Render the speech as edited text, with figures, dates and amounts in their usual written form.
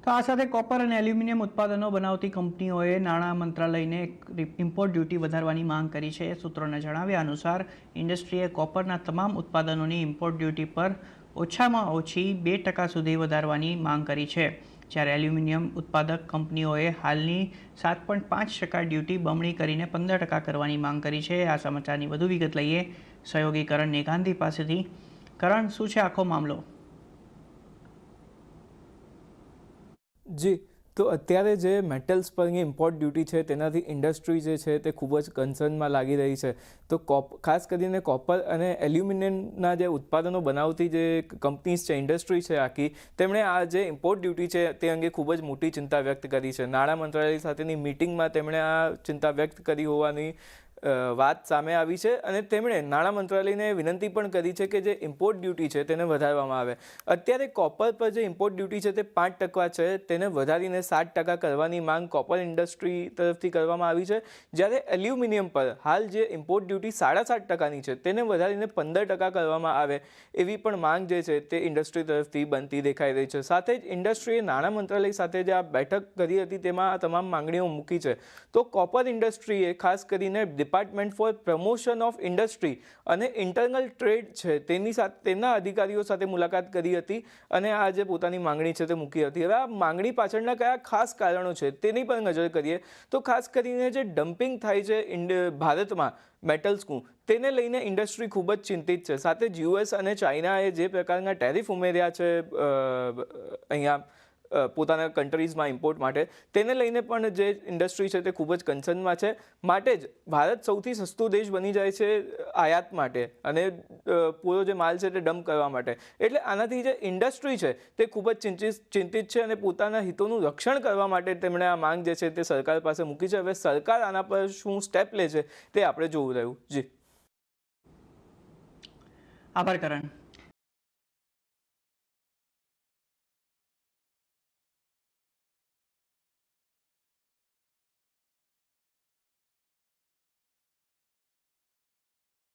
તો આ સાથે કોપર અને એલ્યુમિનિયમ ઉત્પાદનો બનાવતી કંપનીઓએ નાણાં મંત્રાલયને ઇમ્પોર્ટ ડ્યુટી વધારવાની માંગ કરી છે. સૂત્રોના જણાવ્યા અનુસાર ઇન્ડસ્ટ્રીએ કોપરના તમામ ઉત્પાદનોની ઇમ્પોર્ટ ડ્યુટી પર ઓછામાં ઓછી 2% સુધી વધારવાની માંગ કરી છે. જ્યારે એલ્યુમિનિયમ ઉત્પાદક કંપનીઓએ હાલની 7.5% ડ્યુટી બમણી કરીને 15% કરવાની માંગ કરી છે. આ સમાચારની વધુ વિગત લઈએ સહયોગી કરણ નેગાંધી પાસેથી. કરણ, શું છે આખો મામલો? જી, તો અત્યારે જે મેટલ્સ પરની ઇમ્પોર્ટ ડ્યુટી છે તેનાથી ઇન્ડસ્ટ્રી જે છે તે ખૂબ જ કન્સર્નમાં લાગી રહી છે. તો ખાસ કરીને કોપર અને એલ્યુમિનિયમના જે ઉત્પાદનો બનાવતી જે કંપનીઝ છે, ઇન્ડસ્ટ્રી છે આખી, તેમણે આ જે ઇમ્પોર્ટ ડ્યુટી છે તે અંગે ખૂબ જ મોટી ચિંતા વ્યક્ત કરી છે. નાણાં મંત્રાલય સાથેની મિટિંગમાં તેમણે આ ચિંતા વ્યક્ત કરી હોવાની વાત સામે આવી છે અને તેમણે નાણાં મંત્રાલયને વિનંતી પણ કરી છે કે જે ઇમ્પોર્ટ ડ્યુટી છે તેને વધારવામાં આવે. અત્યારે કોપર પર જે ઇમ્પોર્ટ ડ્યુટી છે તે 5% છે, તેને વધારીને 7% કરવાની માંગ કોપર ઇન્ડસ્ટ્રી તરફથી કરવામાં આવી છે. જ્યારે એલ્યુમિનિયમ પર હાલ જે ઇમ્પોર્ટ ડ્યુટી 7.5%ની છે તેને વધારીને 15% કરવામાં આવે એવી પણ માંગ જે છે તે ઇન્ડસ્ટ્રી તરફથી બનતી દેખાઈ રહી છે. સાથે જ ઇન્ડસ્ટ્રીએ નાણાં મંત્રાલય સાથે જે આ બેઠક કરી હતી તેમાં આ તમામ માંગણીઓ મૂકી છે. તો કોપર ઇન્ડસ્ટ્રીએ ખાસ કરીને department four promotion of industry અને ઇન્ટરનલ ટ્રેડ છે તેની સાથે તેમના અધિકારીઓ સાથે મુલાકાત કરી હતી અને આ જે પોતાની માંગણી છે તે મૂકી હતી. હવે આ માંગણી પાછળના કયા ખાસ કારણો છે તેની પર નજર કરીએ તો ખાસ કરીને જે ડમ્પિંગ થાય છે ભારતમાં મેટલ્સનું, તેને લઈને ઇન્ડસ્ટ્રી ખૂબ જ ચિંતિત છે. સાથે જ યુએસ અને ચાઇનાએ જે પ્રકારના ટેરિફ ઉમેર્યા છે અહીંયા પોતાના કન્ટ્રીઝમાં ઇમ્પોર્ટ માટે, તેને લઈને પણ જે ઇન્ડસ્ટ્રી છે તે ખૂબ જ કન્સર્નમાં છે. માટે જ ભારત સૌથી સસ્તો દેશ બની જાય છે આયાત માટે અને પૂરો જે માલ છે તે ડમ્પ કરવા માટે. એટલે આનાથી જે ઇન્ડસ્ટ્રી છે તે ખૂબ જ ચિંતિત છે અને પોતાના હિતોનું રક્ષણ કરવા માટે તેમણે આ માંગ જે છે તે સરકાર પાસે મૂકી છે. હવે સરકાર આના પર શું સ્ટેપ લે છે તે આપણે જોવું રહ્યું. જી, આભાર કરણ.